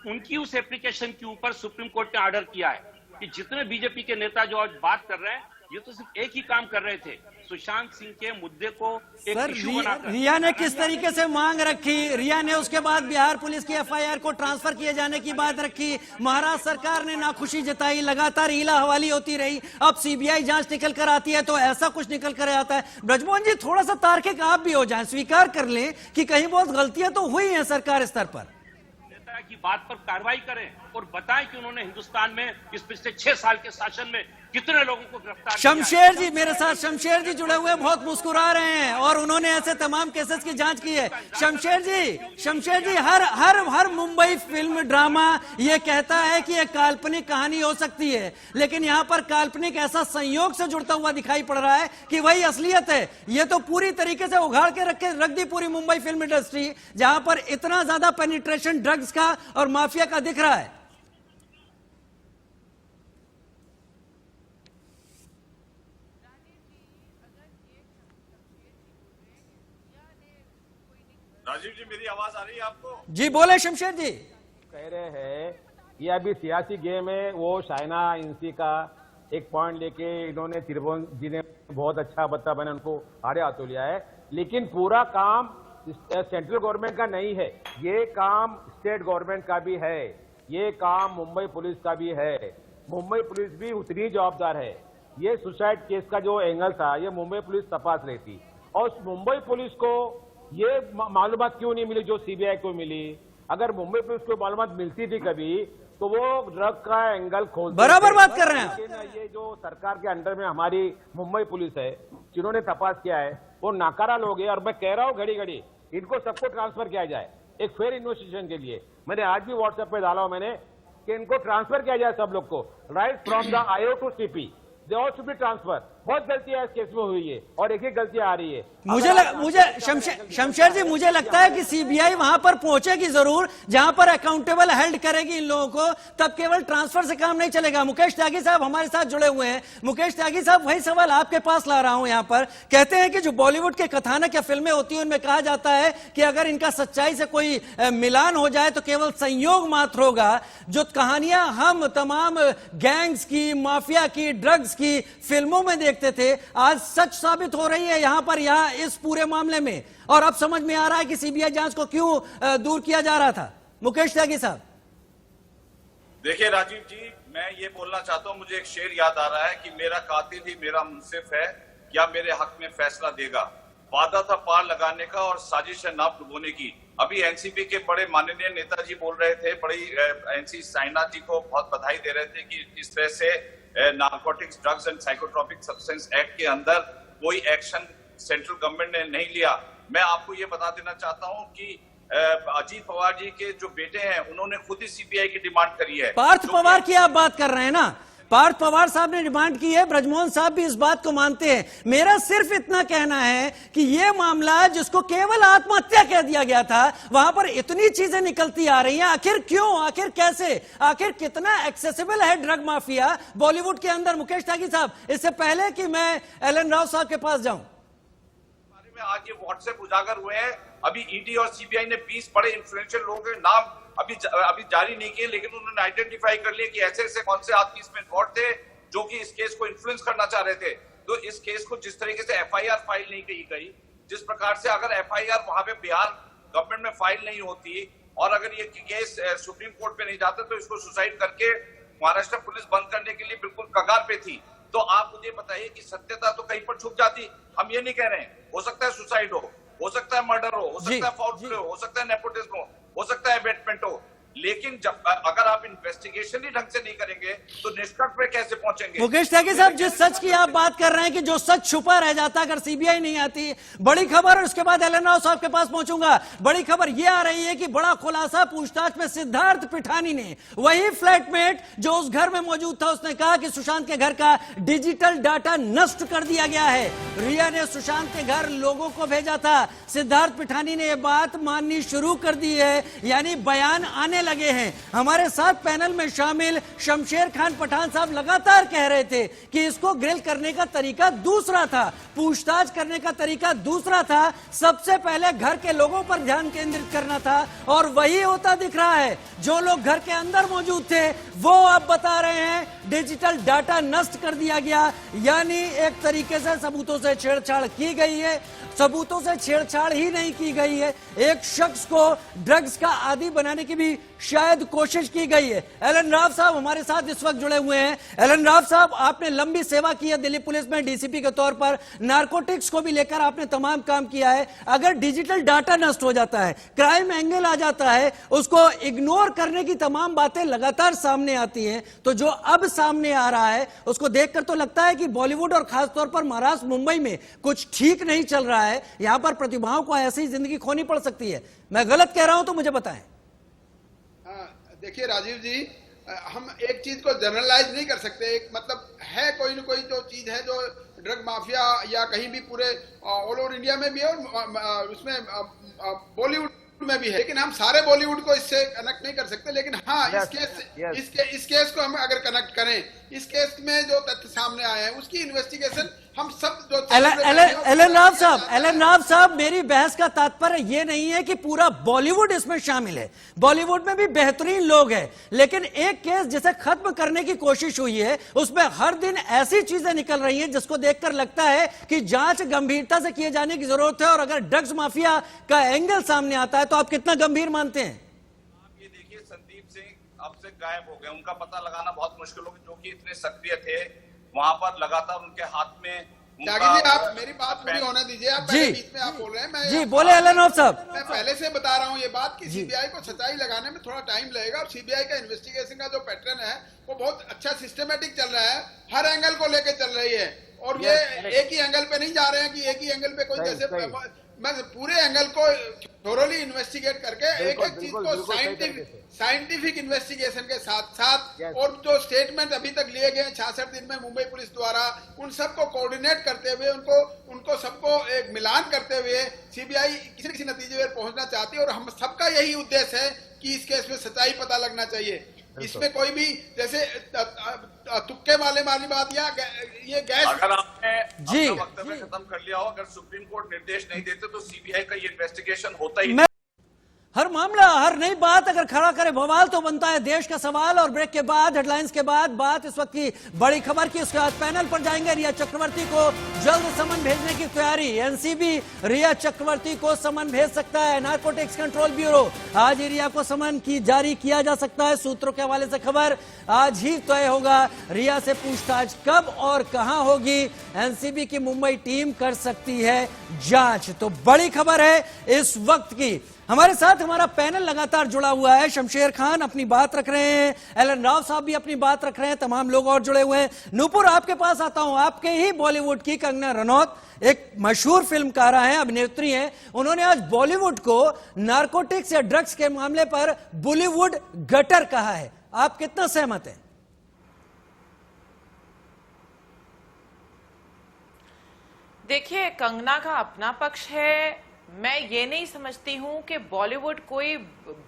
उनकी उस एप्लीकेशन के ऊपर सुप्रीम कोर्ट ने ऑर्डर किया है कि जितने बीजेपी के नेता जो आज बात कर रहे हैं ये तो सिर्फ एक ही काम कर रहे थे, सुशांत सिंह के मुद्दे को एक इशू बनाकर। रिया ने किस तरीके से मांग रखी? रिया ने उसके बाद बिहार पुलिस की एफआईआर को ट्रांसफर किए जाने की बात रखी। महाराष्ट्र सरकार ने नाखुशी जताई, लगातार हीला हवाली होती रही। अब सीबीआई जांच निकल कर आती है तो ऐसा कुछ निकल कर आता है। ब्रजमोहन जी, थोड़ा सा तार्किक आप भी हो जाएं, स्वीकार कर लें कि कहीं बहुत गलतियां तो हुई हैं सरकार स्तर पर। की बात पर कार्रवाई करें और बताएं कि उन्होंने हिंदुस्तान में इस पिछले 6 साल के शासन में कितने लोगों को गिरफ्तार। शमशेर जी मेरे साथ, शमशेर जी जुड़े हुए बहुत मुस्कुरा रहे हैं और उन्होंने ऐसे तमाम केसेस की जांच की है। शमशेर जी, हर मुंबई फिल्म ड्रामा ये कहता है कि एक काल्पनिक कहानी हो सकती है, लेकिन यहाँ पर काल्पनिक ऐसा संयोग से जुड़ता हुआ दिखाई पड़ रहा है कि वही असलियत है। ये तो पूरी तरीके से उघाड़ के रख दी पूरी मुंबई फिल्म इंडस्ट्री, जहां पर इतना ज्यादा पेनिट्रेशन ड्रग्स का और माफिया का दिख रहा है। राजीव जी, मेरी आवाज आ रही है आपको? जी बोले शमशेर जी। कह रहे हैं ये अभी सियासी गेम है। वो शाइना इंसी का एक पॉइंट लेके इन्होंने त्रिभुवन जी ने बहुत अच्छा बता, मैंने उनको आड़े हाथों लिया है, लेकिन पूरा काम सेंट्रल गवर्नमेंट का नहीं है, ये काम स्टेट गवर्नमेंट का भी है, ये काम मुंबई पुलिस का भी है। मुंबई पुलिस भी उतनी जवाबदार है। ये सुसाइड केस का जो एंगल था ये मुंबई पुलिस तपास रही थी और मुंबई पुलिस को ये मालूमात क्यों नहीं मिली जो सीबीआई को मिली? अगर मुंबई पुलिस को मालूमात मिलती थी कभी तो वो ड्रग का एंगल खोल, बराबर बात कर रहे हैं। लेकिन ये जो सरकार के अंडर में हमारी मुंबई पुलिस है जिन्होंने तपास किया है वो नाकारा लोग हैं और मैं कह रहा हूँ घड़ी घड़ी इनको सबको ट्रांसफर किया जाए एक फेयर इन्वेस्टिगेशन के लिए। मैंने आज भी व्हाट्सएप पे डाला हूं मैंने कि इनको ट्रांसफर किया जाए सब लोग को, right from the IO to CP, they all should be transfer. बहुत गलतियां इस केस में हुई है और एक ही गलती आ रही है। मुझे शमशेर जी, मुझे लगता है कि सीबीआई वहां पर पहुंचेगी जरूर जहां पर अकाउंटेबल हेल्ड करेगी इन लोगों को, तब केवल ट्रांसफर से काम नहीं चलेगा। मुकेश त्यागी साहब हमारे साथ जुड़े हुए हैं। मुकेश त्यागी साहब, वही सवाल आपके पास ला रहा हूं। यहां पर कहते हैं कि जो बॉलीवुड के कथानक या फिल्में होती हैं उनमें कहा जाता है कि अगर इनका सच्चाई से कोई मिलान हो जाए तो केवल संयोग मात्र होगा। जो कहानियां हम तमाम गैंग्स की, माफिया की, ड्रग्स की फिल्मों में देखते थे आज सच साबित हो रही है यहां पर, यहां इस पूरे मामले में। और अब समझ में आ रहा है कि सीबीआई जांच को क्यों दूर किया जा रहा था। मुकेश त्यागी साहब, देखिए राजीव जी, मैं ये बोलना चाहता हूं, मुझे एक शेर याद आ रहा है कि मेरा कातिल ही मेरा मुंसिफ है, क्या मेरे हक में फैसला देगा। वादा था पार लगाने का और साजिश है नाप डुबोने की। अभी एनसीपी के बड़े माननीय नेताजी बोल रहे थे, बड़ी एनसी साइना जी को बहुत बधाई दे रहे थे कि इस तरह से narcotics, drugs and psychotropic substance act के अंदर कोई एक्शन सेंट्रल गवर्नमेंट ने नहीं लिया। मैं आपको ये बता देना चाहता हूं कि अजीत पवार जी के जो बेटे हैं उन्होंने खुद ही सीबीआई की डिमांड करी है। पार्थ पवार की आप बात कर रहे हैं ना? पार्थ पवार साहब ने डिमांड की है, ब्रजमोहन साहब भी इस बात को मानते हैं। मेरा सिर्फ इतना कहना है कि यह मामला जिसको केवल आत्महत्या कह दिया गया था, वहां पर इतनी चीजें निकलती आ रही हैं। आखिर क्यों, आखिर कैसे, आखिर कितना एक्सेसिबल है ड्रग माफिया बॉलीवुड के अंदर? मुकेश त्यागी साहब, इससे पहले कि मैं एलन राव साहब के पास जाऊं, आज ये व्हाट्सएप उजागर हुए हैं। अभी ईडी और सीबीआई ने 20 बड़े इन्फ्लुएंशियल लोगों के नाम अभी जारी नहीं किए, लेकिन उन्होंने आइडेंटिफाई कर लिया कि ऐसे ऐसे कौन से आदमी इसमें इन्वॉल्व थे जो कि इस केस को इन्फ्लुएंस करना चाह रहे थे। तो इस केस को जिस तरीके से एफआईआर फाइल नहीं की गई, जिस प्रकार से अगर एफआईआर वहां पे बिहार गवर्नमेंट में फाइल नहीं होती और अगर ये केस सुप्रीम कोर्ट पे नहीं जाता तो इसको सुसाइड करके महाराष्ट्र पुलिस बंद करने के लिए बिल्कुल कगार पे थी। तो आप मुझे बताइए कि सत्यता तो कहीं पर छुप जाती। हम ये नहीं कह रहे हैं, हो सकता है सुसाइड हो सकता है मर्डर हो सकता है फाउल प्ले हो सकता है नेपोटिज्म हो सकता है अबेटमेंट हो, लेकिन जब अगर आप इन्वेस्टिगेशन ही ढंग से नहीं करेंगे तो निष्कर्ष पे कैसे पहुंचेंगे? मुकेश त्यागी साहब, जिस सच की आप बात कर रहे हैं कि जो सच छुपा रह जाता अगर सीबीआई नहीं आती, बड़ी खबर, और उसके बाद एलन राव साहब के पास पहुंचूंगा। बड़ी खबर यह आ रही है कि बड़ा खुलासा पूछताछ में सिद्धार्थ पिठानी ने, वही फ्लैटमेट जो उस घर में मौजूद था, उसने कहा कि सुशांत के घर का डिजिटल डाटा नष्ट कर दिया गया है। रिया ने सुशांत के घर लोगों को भेजा था। सिद्धार्थ पिठानी ने यह बात माननी शुरू कर दी है, यानी बयान आने लगे हैं। हमारे साथ पैनल में शामिल शमशेर खान पठान साहब लगातार कह रहे थे कि इसको ग्रिल करने का तरीका दूसरा था, पूछताछ करने का तरीका दूसरा था, सबसे पहले घर के लोगों पर ध्यान केंद्रित करना था, और वही होता दिख रहा है। जो लोग घर के अंदर मौजूद थे वो अब बता रहे हैं डिजिटल डाटा नष्ट कर दिया गया, यानी एक तरीके से सबूतों से छेड़छाड़ की गई है। सबूतों से छेड़छाड़ ही नहीं की गई है, एक शख्स को ड्रग्स का आदी बनाने की भी शायद कोशिश की गई है। एलन राव साहब हमारे साथ इस वक्त जुड़े हुए हैं। एलन राव साहब, आपने लंबी सेवा की है दिल्ली पुलिस में डीसीपी के तौर पर, नारकोटिक्स को भी लेकर आपने तमाम काम किया है। अगर डिजिटल डाटा नष्ट हो जाता है, क्राइम एंगल आ जाता है, उसको इग्नोर करने की तमाम बातें लगातार सामने आती हैं, तो जो अब सामने आ रहा है उसको देखकर तो लगता है कि बॉलीवुड और खासतौर पर महाराष्ट्र मुंबई में कुछ ठीक नहीं चल रहा है। यहां पर प्रतिभाओं को ऐसी ही जिंदगी खोनी पड़ सकती है। मैं गलत कह रहा हूं तो मुझे बताएं। देखिए राजीव जी, हम एक चीज को जनरलाइज नहीं कर सकते। एक मतलब है कोई न कोई जो चीज है जो ड्रग माफिया या कहीं भी पूरे ऑल ओवर इंडिया में भी है और उसमें बॉलीवुड में भी है, लेकिन हम सारे बॉलीवुड को इससे कनेक्ट नहीं कर सकते। लेकिन हाँ, इस केस को हम अगर कनेक्ट करें, इस केस में जो तथ्य सामने आए हैं उसकी इन्वेस्टिगेशन हम सब जो एलन राव साहब, मेरी बहस का तात्पर्य यह नहीं है कि पूरा बॉलीवुड इसमें शामिल है, बॉलीवुड में भी बेहतरीन लोग हैं, लेकिन एक केस जिसे खत्म करने की कोशिश हुई है उसमें हर दिन ऐसी चीजें निकल रही हैं जिसको देखकर लगता है कि जांच गंभीरता से किए जाने की जरूरत है। और अगर ड्रग्स माफिया का एंगल सामने आता है तो आप कितना गंभीर मानते हैं? आप ये देखिए, संदीप सिंह अब से गायब हो गए, उनका पता लगाना बहुत मुश्किल हो गया, जो कि इतने सक्रिय थे। वहां पर लगातार उनके हाथ में त्यागी जी, आप मेरी बात पूरी होने दीजिए। आप पहले बीच में आप बोल रहे हैं, मैं जी बोले एलन राव साहब। मैं पहले से बता रहा हूँ ये बात कि सीबीआई को सच्चाई लगाने में थोड़ा टाइम लगेगा, और सीबीआई का इन्वेस्टिगेशन का जो पैटर्न है वो बहुत अच्छा सिस्टमेटिक चल रहा है, हर एंगल को लेकर चल रही है। और ये एक ही एंगल पे नहीं जा रहे हैं कि एक ही एंगल पे कोई जैसे, मैं पूरे एंगल को थोरोली इन्वेस्टिगेट करके एक एक चीज को साइंटिफिक इन्वेस्टिगेशन के साथ साथ और जो स्टेटमेंट अभी तक लिए गए 66 दिन में मुंबई पुलिस द्वारा, उन सबको कोऑर्डिनेट करते हुए, उनको सबको एक मिलान करते हुए सीबीआई किसी न किसी नतीजे पर पहुंचना चाहती है। और हम सबका यही उद्देश्य है कि इस केस में सच्चाई पता लगना चाहिए। इसमें कोई भी जैसे तुक्के वाली बात या ये गैस, अगर आपने अपना वक्तव्य खत्म कर लिया हो, अगर सुप्रीम कोर्ट निर्देश नहीं देते तो सीबीआई का ये इन्वेस्टिगेशन होता ही नहीं। हर मामला, हर नई बात अगर खड़ा करे बवाल तो बनता है देश का सवाल। और ब्रेक के बाद, हेडलाइंस के बाद बात इस वक्त की बड़ी खबर की, उसके बाद पैनल पर जाएंगे। रिया चक्रवर्ती को जल्द समन भेजने की तैयारी, एनसीबी रिया चक्रवर्ती को समन भेज सकता है। नारकोटिक्स कंट्रोल ब्यूरो आज ही रिया को समन जारी किया जा सकता है। सूत्रों के हवाले से खबर, आज ही तय होगा रिया से पूछताछ कब और कहां होगी। एनसीबी की मुंबई टीम कर सकती है जांच, तो बड़ी खबर है इस वक्त की। हमारे साथ हमारा पैनल लगातार जुड़ा हुआ है। शमशेर खान अपनी बात रख रहे हैं, एलन राव साहब भी अपनी बात रख रहे हैं, तमाम लोग और जुड़े हुए हैं। नूपुर, आपके पास आता हूं। आपके ही बॉलीवुड की कंगना रनौत एक मशहूर फिल्मकारा हैं, अभिनेत्री हैं, उन्होंने आज बॉलीवुड को नारकोटिक्स या ड्रग्स के मामले पर बॉलीवुड गटर कहा है। आप कितना सहमत हैं? देखिए, कंगना का अपना पक्ष है। मैं ये नहीं समझती हूँ कि बॉलीवुड कोई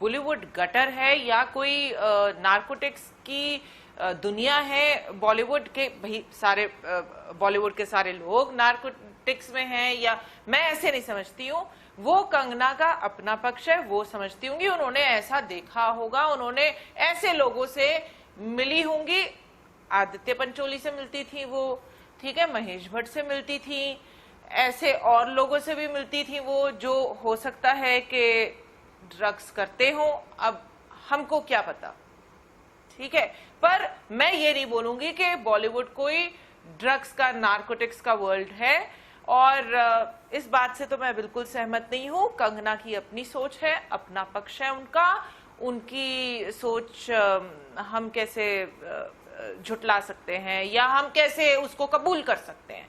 बॉलीवुड गटर है या कोई नारकोटिक्स की दुनिया है। बॉलीवुड के भाई सारे बॉलीवुड के सारे लोग नारकोटिक्स में हैं, या मैं ऐसे नहीं समझती हूँ। वो कंगना का अपना पक्ष है, वो समझती होंगी, उन्होंने ऐसा देखा होगा, उन्होंने ऐसे लोगों से मिली होंगी। आदित्य पंचोली से मिलती थी वो, ठीक है, महेश भट्ट से मिलती थी, ऐसे और लोगों से भी मिलती थी वो, जो हो सकता है कि ड्रग्स करते हो। अब हमको क्या पता, ठीक है। पर मैं ये नहीं बोलूंगी कि बॉलीवुड कोई ड्रग्स का, नारकोटिक्स का वर्ल्ड है, और इस बात से तो मैं बिल्कुल सहमत नहीं हूं। कंगना की अपनी सोच है, अपना पक्ष है उनका, उनकी सोच हम कैसे झुटला सकते हैं या हम कैसे उसको कबूल कर सकते हैं।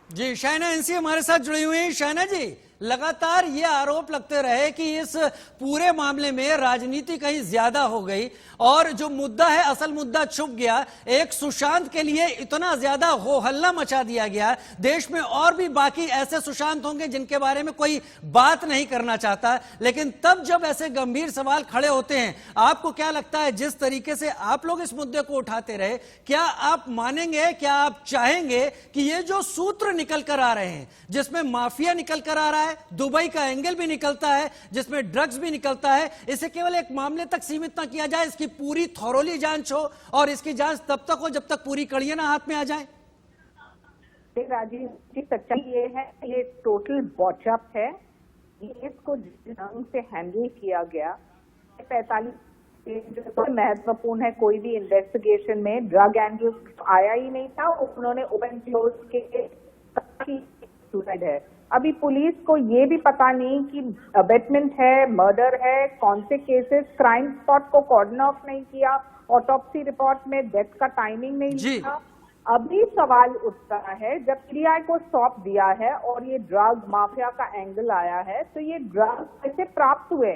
जी, शाइना एनसी हमारे साथ जुड़ी हुई हैं। शाइना जी, लगातार ये आरोप लगते रहे कि इस पूरे मामले में राजनीति कहीं ज्यादा हो गई और जो मुद्दा है, असल मुद्दा छुप गया। एक सुशांत के लिए इतना ज्यादा हो हल्ला मचा दिया गया। देश में और भी बाकी ऐसे सुशांत होंगे जिनके बारे में कोई बात नहीं करना चाहता, लेकिन तब जब ऐसे गंभीर सवाल खड़े होते हैं, आपको क्या लगता है जिस तरीके से आप लोग इस मुद्दे को उठाते रहे, क्या आप मानेंगे, क्या आप चाहेंगे कि ये जो सूत्र निकल कर आ रहे हैं, जिसमें माफिया निकल कर आ रहा है, दुबई का एंगल भी निकलता है, जिसमें ड्रग्स भी निकलता है, इसे केवल एक मामले तक सीमित ना किया जाए, इसकी पूरी थॉरोली जांच हो, और इसकी जांच तब तक हो जब तक पूरी कड़ियां ना हाथ में आ जाए। राजीव जी, सच्चाई ये है, ये टोटल बॉचअप है। ये इसको जिस ढंग से हैंडल किया गया, 45 जो महत्वपूर्ण है, कोई भी इन्वेस्टिगेशन में ड्रग एंगल आया ही नहीं था। उन्होंने ओपन क्लोज के सुसाइड है। अभी पुलिस को ये भी पता नहीं कि अबेटमेंट है, मर्डर है, कौन से केसेस, क्राइम स्पॉट को कॉर्डन ऑफ नहीं किया, ऑटोप्सी रिपोर्ट में डेथ का टाइमिंग नहीं लिखा। अभी सवाल उठता है, जब सीबीआई को सौंप दिया है और ये ड्रग माफिया का एंगल आया है, तो ये ड्रग कैसे प्राप्त हुए?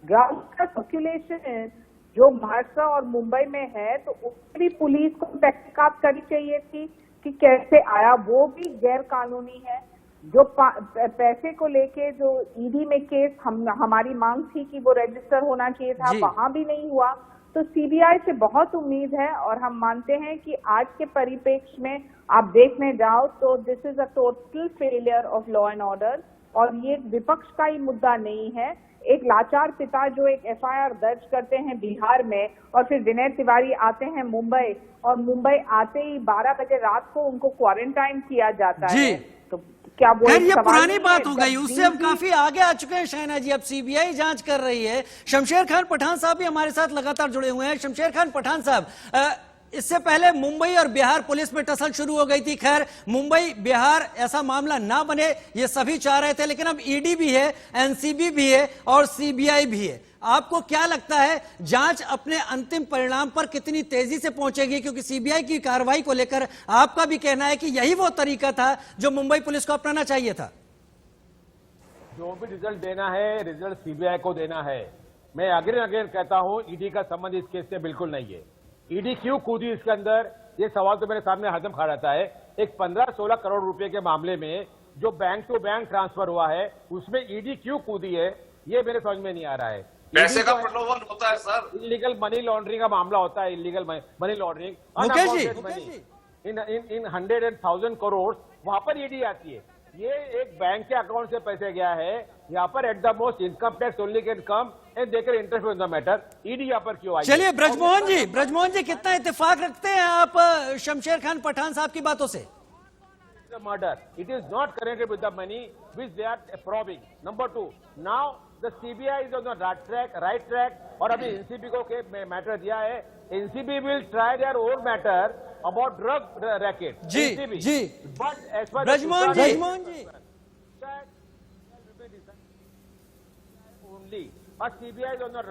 ड्रग का सर्कुलेशन जो महाराष्ट्र और मुंबई में है, तो उसमें भी पुलिस को तहकीकात करनी चाहिए थी कि कैसे आया। वो भी गैर कानूनी है। जो पैसे को लेके जो ईडी में केस हमारी मांग थी कि वो रजिस्टर होना चाहिए था, वहां भी नहीं हुआ। तो सीबीआई से बहुत उम्मीद है, और हम मानते हैं कि आज के परिप्रेक्ष्य में आप देखने जाओ तो this is a total failure of law and order. और ये विपक्ष का ही मुद्दा नहीं है। एक लाचार पिता जो एक एफआईआर दर्ज करते हैं बिहार में, और फिर विनय तिवारी आते हैं मुंबई, और मुंबई आते ही 12 बजे रात को उनको क्वारंटाइन किया जाता है, तो क्या वो खैर ये पुरानी बात हो गई, उससे हम काफी आगे आ चुके हैं शाइना जी। अब सीबीआई जांच कर रही है। शमशेर खान पठान साहब भी हमारे साथ लगातार जुड़े हुए हैं। शमशेर खान पठान साहब, इससे पहले मुंबई और बिहार पुलिस में टसल शुरू हो गई थी। खैर मुंबई बिहार ऐसा मामला ना बने ये सभी चाह रहे थे, लेकिन अब ईडी भी है, एनसीबी भी है और सीबीआई भी है। आपको क्या लगता है जांच अपने अंतिम परिणाम पर कितनी तेजी से पहुंचेगी? क्योंकि सीबीआई की कार्रवाई को लेकर आपका भी कहना है कि यही वो तरीका था जो मुंबई पुलिस को अपनाना चाहिए था। जो भी रिजल्ट देना है, रिजल्ट सीबीआई को देना है। मैं अगेन कहता हूं, ईडी का संबंध इस केस से बिल्कुल नहीं है। ईडी क्यों कूदी इसके अंदर, ये सवाल तो मेरे सामने हरदम खड़ा रहता है। एक 15-16 करोड़ रुपए के मामले में जो बैंक टू बैंक ट्रांसफर हुआ है, उसमें ईडी क्यों कूदी है, ये मेरे समझ में नहीं आ रहा है। पैसे का प्रलोभन होता है सर। इलीगल मनी लॉन्ड्रिंग का मामला होता है, illegal money laundering in 100 and 1000 crore, वहां पर ईडी आती है। ये एक बैंक के अकाउंट से पैसे गया है, यहाँ पर at the most income tax only can come and they can interfere in the matter. ED यहाँ पर क्यों आई? चलिए ब्रजमोहन जी कितना इत्तेफाक रखते हैं आप शमशेर खान पठान साहब की बातों से? The murder, it is not connected with the money which they are probing. Number 2, now the CBI is on the right track, और अभी एनसीबी को मैटर दिया है। NCB will try their own matter about drug racket. जी But as far as Brajmohan ji only, but CBI is on the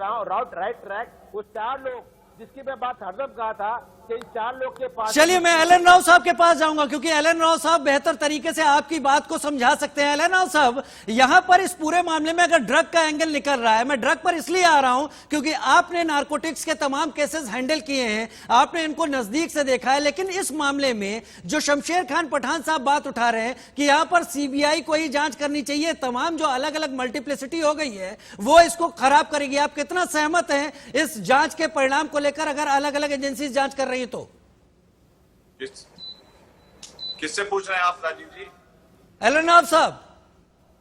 right track. वो 4 लोग जिसकी मैं बात हरदम कहा था कि इन 4 लोग के पास। चलिए मैं एलन राव साहब के पास जाऊंगा, क्योंकि एलन राव साहब बेहतर तरीके से आपकी बात को समझा सकते हैं। एलन राव साहब, यहां पर इस पूरे मामले में अगर ड्रग का एंगल निकल रहा है, मैं ड्रग पर इसलिए आ रहा हूं क्योंकि आपने नारकोटिक्स के तमाम केसेस हैंडल किए हैं, आपने इनको नजदीक से देखा है, लेकिन इस मामले में जो शमशेर खान पठान साहब बात उठा रहे हैं कि यहां पर सीबीआई को ही जांच करनी चाहिए, तमाम जो अलग अलग मल्टीप्लिसिटी हो गई है वो इसको खराब करेगी, आप कितना सहमत हैं इस जांच के परिणाम को लेकर अगर अलग अलग एजेंसी जांच कर रही है तो? किससे पूछ रहे हैं आप राजीव जी? एलन राव साहब।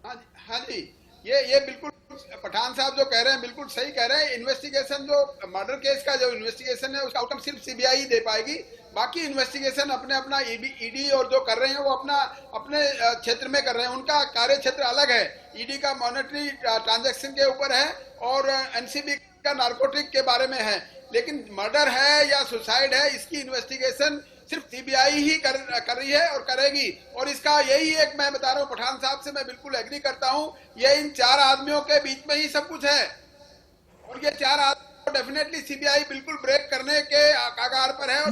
हाँ जी, ये बिल्कुल पठान साहब जो कह रहे हैं बिल्कुल सही कह रहे हैं। इन्वेस्टिगेशन जो मर्डर केस का जो इन्वेस्टिगेशन है उसका आउटकम सिर्फ सीबीआई ही दे पाएगी। बाकी इन्वेस्टिगेशन अपने अपना ईडी और जो कर रहे हैं वो अपने क्षेत्र में कर रहे हैं, उनका कार्य क्षेत्र अलग है। ईडी का मॉनेटरी ट्रांजैक्शन के ऊपर है और एनसीबी का नारकोटिक के बारे में है, लेकिन मर्डर है या सुसाइड है इसकी इन्वेस्टिगेशन सिर्फ सीबीआई ही कर रही है और करेगी। और इसका यही एक मैं बता रहा हूँ, पठान साहब से मैं बिल्कुल एग्री करता हूँ, ये इन 4 आदमियों के बीच में ही सब कुछ है और ये 4 आदमी डेफिनेटली सीबीआई बिल्कुल ब्रेक करने के कगार पर है।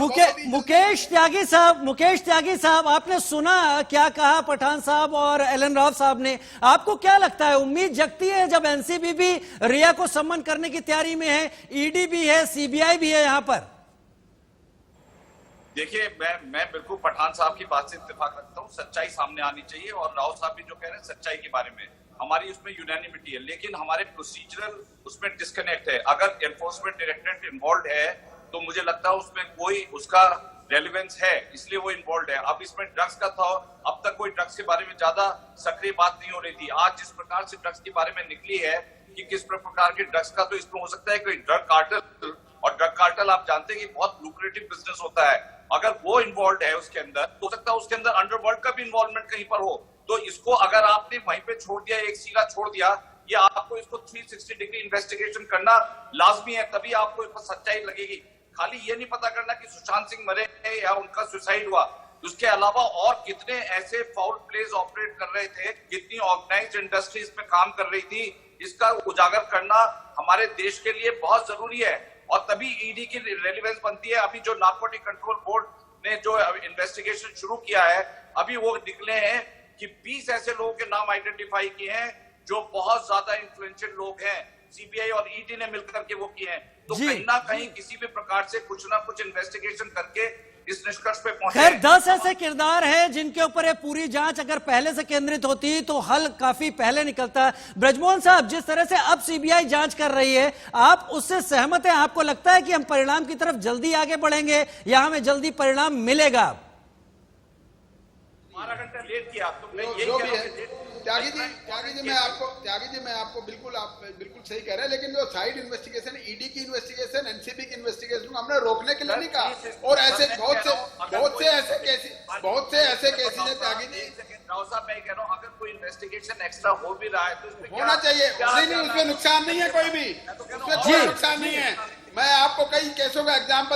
मुकेश त्यागी साहब, आपने सुना क्या कहा पठान साहब और एलन राव साहब ने? आपको क्या लगता है, उम्मीद जगती है जब एनसीबी भी रिया को सम्मन करने की तैयारी में है, ईडी भी है, सीबीआई भी है यहां पर? देखिए, मैं बिल्कुल पठान साहब की बात से इत्तेफाक रखता हूँ, सच्चाई सामने आनी चाहिए और राव साहब भी जो कह रहे हैं सच्चाई के बारे में हमारी उसमें यूनानिमिटी है, लेकिन हमारे प्रोसीजरल उसमें डिस्कनेक्ट है। अगर एनफोर्समेंट डायरेक्टरेट इन्वॉल्व है तो मुझे लगता है उसमें कोई उसका रेलिवेंस है, इसलिए वो इन्वॉल्व है। अब इसमें ड्रग्स का था, अब तक कोई ड्रग्स के बारे में ज्यादा सक्रिय बात नहीं हो रही थी। आज जिस प्रकार से ड्रग्स के बारे में निकली है कि किस प्रकार के ड्रग्स का, तो इसमें हो सकता है कोई ड्रग कार्टेल, और ड्रग कार्टेल आप जानते हैं कि बहुत लुक्रेटिव बिजनेस होता है। अगर वो इन्वॉल्व है उसके अंदर, तो हो सकता है उसके अंदर अंडरवर्ल्ड का भी इन्वॉल्वमेंट कहीं पर हो। तो इसको अगर आपने वहीं पे छोड़ दिया, एक सीधा छोड़ दिया, ये आपको इसको 360 डिग्री इन्वेस्टिगेशन करना लाजमी है, तभी आपको इस पर सच्चाई लगेगी। खाली ये नहीं पता करना कि सुशांत सिंह मरे हैं या उनका सुसाइड हुआ, उसके अलावा और कितने ऐसे फाउल प्लेज ऑपरेट कर रहे थे, कितनी ऑर्गेनाइज्ड इंडस्ट्री इसमें काम कर रही थी, इसका उजागर करना हमारे देश के लिए बहुत जरूरी है और तभी ईडी की रेलेवेंस बनती है। अभी जो नार्कोटिक कंट्रोल बोर्ड ने जो इन्वेस्टिगेशन शुरू किया है, अभी वो निकले हैं कि 20 ऐसे लोगों के नाम आइडेंटिफाई किए हैं जो बहुत ज्यादा इन्फ्लुएंशियल लोग हैं, सीबीआई और ईडी ने मिलकर के वो किए हैं। तो कहीं ना कहीं किसी भी प्रकार से कुछ ना कुछ इन्वेस्टिगेशन करके इस निष्कर्ष पे पहुंचे। खैर 10 ऐसे किरदार हैं जिनके ऊपर ये पूरी जांच अगर पहले से केंद्रित होती तो हल काफी पहले निकलता। ब्रजमोहन साहब, जिस तरह से अब सीबीआई जांच कर रही है, आप उससे सहमत हैं? आपको लगता है कि हम परिणाम की तरफ जल्दी आगे बढ़ेंगे या हमें जल्दी परिणाम मिलेगा? 12 घंटा लेट किया तो मैं ये जो कह भी रहा है हूं त्यागी जी मैं आपको बिल्कुल आप बिल्कुल सही कह रहे हैं, लेकिन जो साइड इन्वेस्टिगेशन, ईडी की इन्वेस्टिगेशन, एनसीबी की इन्वेस्टिगेशन को हमने रोकने के लिए नहीं कहा। और ऐसे बहुत से ऐसे केसेस हैं त्यागी जी। राव साहब, मैं कह रहा हूँ अगर कोई इन्वेस्टिगेशन एक्स्ट्रा हो भी रहा है तो उसमें होना चाहिए, नहीं उसमें नुकसान नहीं है, कोई भी उसमें कोई नुकसान नहीं है। मैं आपको कई केसों का एग्जाम्पल